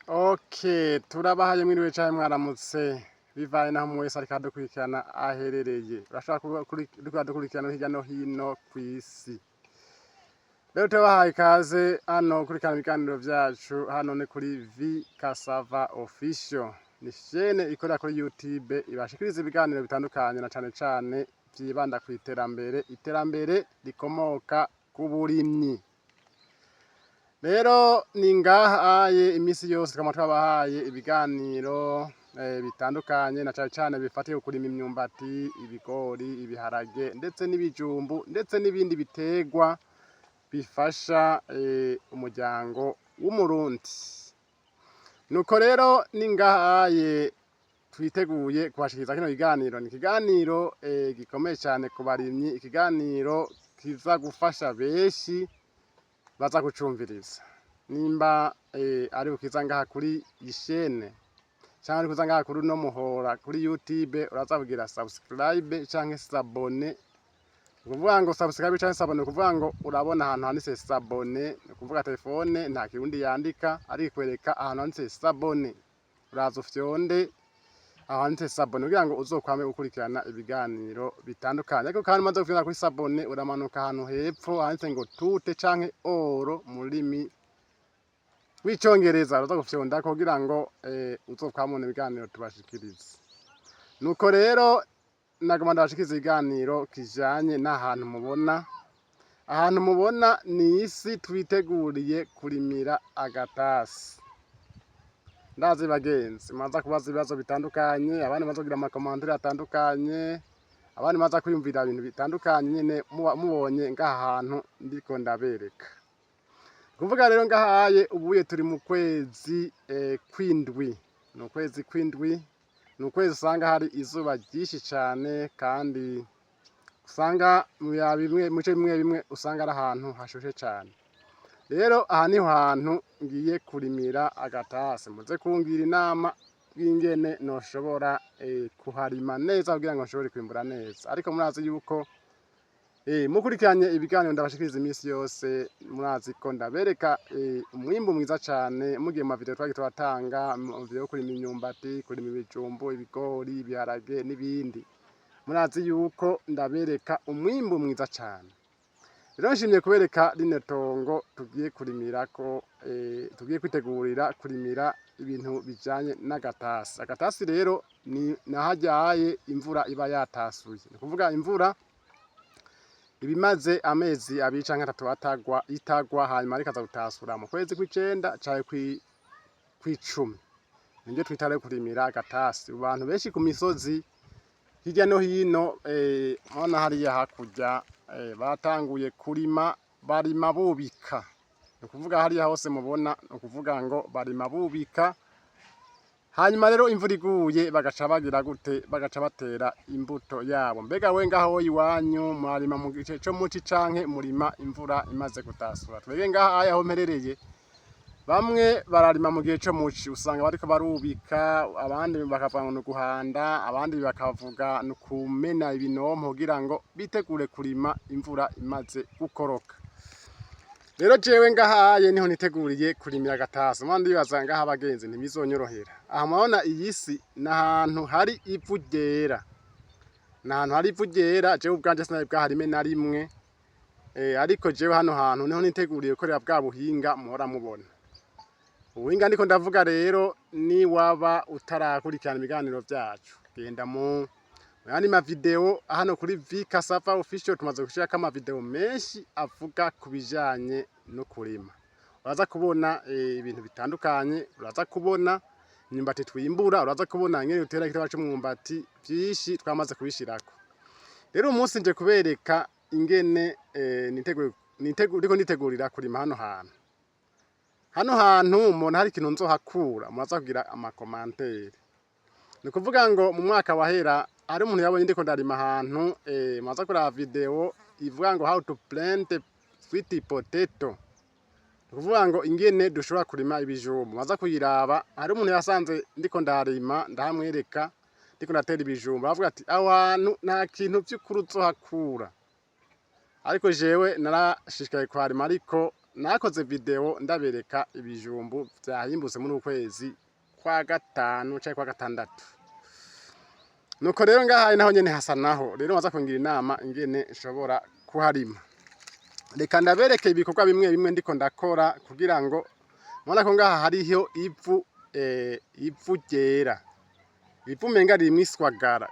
Okay, turabahaye mwiriwe canke mwaramutse bivanye naho umwe wese ariko adukurikirana aherereye. Urashobora kuba uriko uradukurikirana hirya no hino kw'isi. Rero turabahaye ikaze hano kurikirana ibiganiro vyacu, hano ni kuri V Cassava Official. Ni chaîne ikorera kuri YouTube ibashikiriza ibiganiro bitandukanye na cane cane vyibanda iterambere rikomoka ku burimyi. Rero ni ngahaye imisi yose tukaba twabahaye ibiganiro bitandukanye na cane cane bifatiye ku kurima imyumbati, ibigori, ibiharage ndetse n'ibijumbu ndetse n'ibindi biterwa bifasha umuryango w'umurundi. Nuko rero ni ngahaye twiteguye kubashikiriza kino kiganiro. Ni ikiganiro gikomeye cane ku barimyi, ikiganiro kiza gufasha benshi baza kucumviriza. Nimba ari ukiza ngaha kuri ishene canke ari kuza ngaha kuri uno muhora kuri YouTube, uraza kugira subscribe canke s'abone. Ukuvuga ngo subscribe canke s'abone, ukuvuga ngo urabona ahantu handitse s'abone, ukuvuga telefone nta kirundi yandika, ari kwereka ahantu handitse s'abone. Uraza ufyonde aho handitse s'abone kugira ngo uzokwame gukurikirana ibiganiro bitandukanye. Ariko kandi umaze gufyonda kuri s'abone, uramanuka ahantu hepfo handitse ngo tute canke oro mu rurimi rw'icongereza, uraza gufyonda kugira ngo uzokwamubona ibiganiro tubashikiriza. Nuko rero nagomba ndabashikiriza ikiganiro kijanye n'ahantu mubona. Ahantu mubona ni isi twiteguriye kurimira agatasi. Ndazi bagenzi maza kubaza ibibazo bitandukanye, abandi maza kugira amakomantere atandukanye, abandi maza kwiyumvira ibintu bitandukanye nyene mubonye ngaha hantu ndiko ndabereka. Kuvuga rero ngahaye ubuye turi mu kwezi kw'indwi. Ni ukwezi kw'indwi, ni ukwezi usanga hari izuba ryinshi cane kandi usanga mu bice bimwe bimwe usanga ari ahantu hashushe cane. Rero aha niho hantu ngiye kurimira agatasi. Muze kungira inama y'ingene noshobora kuharima neza kugira ngo nshobore kwimbura neza. Ariko murazi yuko mukurikiranye ibiganiro ndabashikiriza imisi yose, murazi ko ndabereka umwimbu mwiza cane mugiye mu video twagiye turatanga, mu video yo kurima imyumbati, kurima ibijumbu, ibigori, ibiharage n'ibindi. Murazi yuko ndabereka umwimbu mwiza cane. Rero nshimye kubereka rino tongo tugiye kurimirako, tugiye kwitegurira kurimira ibintu bijanye n'agatasi. Agatasi rero ni naharyaye imvura iba yatasuye. Ni kuvuga imvura ibimaze amezi abiri canke atatu itagwa hanyuma rikaza gutasura mu kwezi kw'icenda canke kw'icumi. Nivyo twita rero kurimira agatasi. Abantu benshi ku misozi hirya no hino murabona hariya hakurya batanguye kurima, barima bubika. Ni ukuvuga hariya hose mubona, ni ukuvuga ngo barima bubika. Hanyuma rero imvura iguye bagaca bagira gute? Bagaca batera imbuto yabo. Mbega we ngaho iwanyu mwarima mu gice co muci canke murima imvura imaze gutasura? Twebwe ngaha aho mperereye bamwe bararima mu gihe co muci, usanga bariko barubika, abandi bakavuga ngo nuguhanda, abandi bakavuga nukumena ibinompo kugira ngo bitegure kurima imvura imaze gukoroka. Rero jewe ngahaye niho niteguriye kurimira agatasi. Mwana ndibaza ngaha abagenzi ntibizonyorohera. Aha murabona iyi si n'ahantu hari ivu ryera. N'ahantu hari ivu ryera, jewe ubwanje sinari bwaharime na rimwe. Ariko jewe hano hantu niho niteguriye gukorera bwa buhinga muhora mubona. Ubuhinga ndiko ndavuga rero ni waba utarakurikirana ibiganiro vyacu, genda mu yandi ma video hano kuri V Cassava Official tumaze gushirako ama video menshi avuga kubijanye no kurima. Uraza kubona ibintu bitandukanye, uraza kubona imyumbati twimbura, uraza kubona ingene utera igiterwa c'umwumbati, vyinshi twamaze kubishirako. Rero umunsi nje kubereka ingene ndiko nitegurira kurima hano hantu. Hano hantu umuntu hari ikintu nzohakura, muraza kugira amakomantere. Ni kuvuga ngo mu mwaka wahera hari umuntu yabonye ndiko ndarima ahantu muraza kuraba video ivuga ngo how to plant sweet potato. Ni kuvuga ngo ingene dushobora kurima ibijumbu. Muraza kuyiraba, hari umuntu yasanze ndiko ndarima ndahamwereka ndiko ndatera ibijumbu, aravuga ati aho hantu nta kintu vy'ukuri uzohakura. Ariko jewe narashishikaye kuharima, ariko nakoze video ndabereka ibijumbu vyahimbutse muri ukwezi kwa gatanu canke kwa gatandatu. Nuko rero ngahaye naho nyene hasa naho. Rero baza kungira inama ingene nshobora kuharima. Reka ndabereke ibikorwa bimwe bimwe ndiko ndakora kugira ngo mubona ko ngaha hariho ivu ryera. Ivu umenga ririmwo iswagara.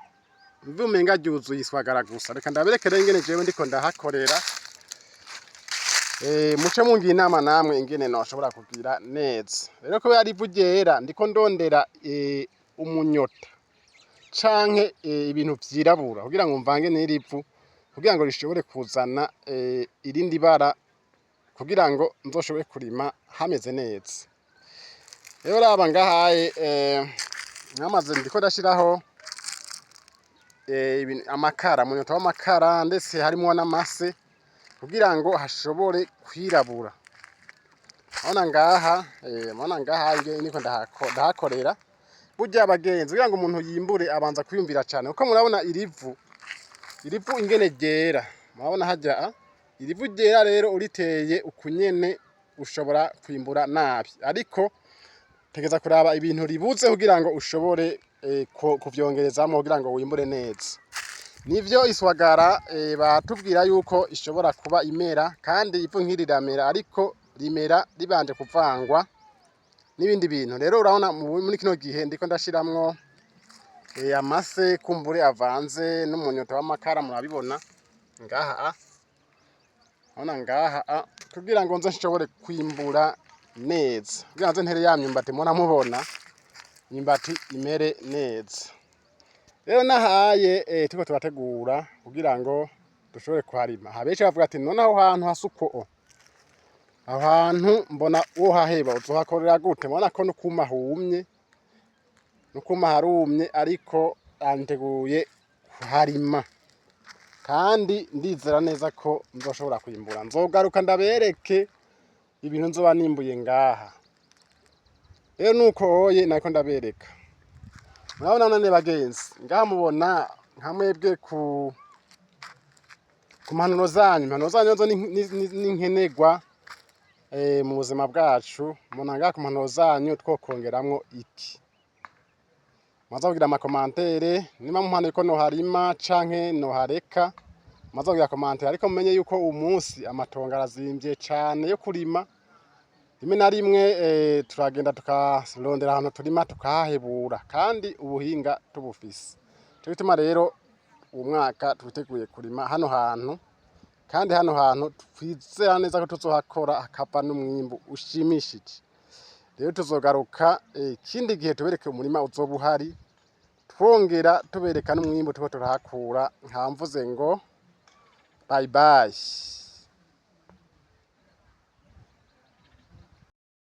Ivu umenga ryuzuye iswagara gusa. Reka ndabereke rero ingene jewe ndiko ndahakorera. Muce mungira inama namwe ingene noshobora kugira neza. Rero kubera ivu ryera ndiko ndondera umunyota canke ibintu vyirabura kugira ngo mvange n'irivu kugira ngo rishobore kuzana irindi bara kugira ngo nzoshobore kurima hameze neza. Rero raba ngahaye mwamaze ndiko ndashiraho amakara, umunyota w'amakara ndetse harimo n'amase kugira ngo hashobore kwirabura. Mubona ngaha niko ndahakorera. Burya abagenzi kugira ngo umuntu yimbure abanza kwiyumvira cyane kuko murabona irivu ingene ryera. Murabona hajya irivu ryera rero uriteye ukunyene ushobora kwimbura nabi, ariko tegeza kuraba ibintu ribuze kugira ngo ushobore kuvyongerezamo kugira ngo wimbure neza. Nivyo iswagara batubwira yuko ishobora kuba imera kandi ivu nk'iriramera, ariko rimera ribanje kuvangwa n'ibindi bintu. Rero urabona muri kino gihe ndiko ndashiramwo amase kumbure avanze n'umunyota w'amakara, murabibona ngaha. Urabona ngaha kugira ngo nze nshobore kwimbura neza, kugira nze ntere ya myumbati mubona mubona imyumbati imere neza. Rero nahaye turiko turategura kugira ngo dushobore kuharima. Habenshi bavuga ati none aho hantu hasuko aho hantu mbona wohaheba uzohakorera gute? Mubona ko nukuma humye, nukuma harumye, ariko anteguye kuharima kandi ndizera neza ko nzoshobora kwimbura. Nzogaruka ndabereke ibintu nzoba nimbuye ngaha. Rero nuko oye nako ndabereka. Murabona none bagenzi ngaha mubona nka mwebwe ku mpanuro zanyu zo n'inkenegwa mu buzima bwacu. Mubona ngaha ku mpanuro zanyu twokongeramwo iki. Maze kugira amakomantere niba mumpano ko noharima canke nohareka, maze kugira komantere. Ariko mumenye yuko umunsi amatongo arazimvye cane yo kurima. Rimwe na rimwe turagenda tukarondera ahantu turima tukahebura kandi ubuhinga tubufise. Cyo gituma rero uwo mwaka twiteguye kurima hano hantu, kandi hano hantu twizera neza ko tuzohakora hakava n'umwimbu ushimishije. Rero tuzogaruka ikindi gihe tubereke umurima uzoba uhari, twongera tubereka n'umwimbu turiko turahakura. Nkamvuze ngo bye bye.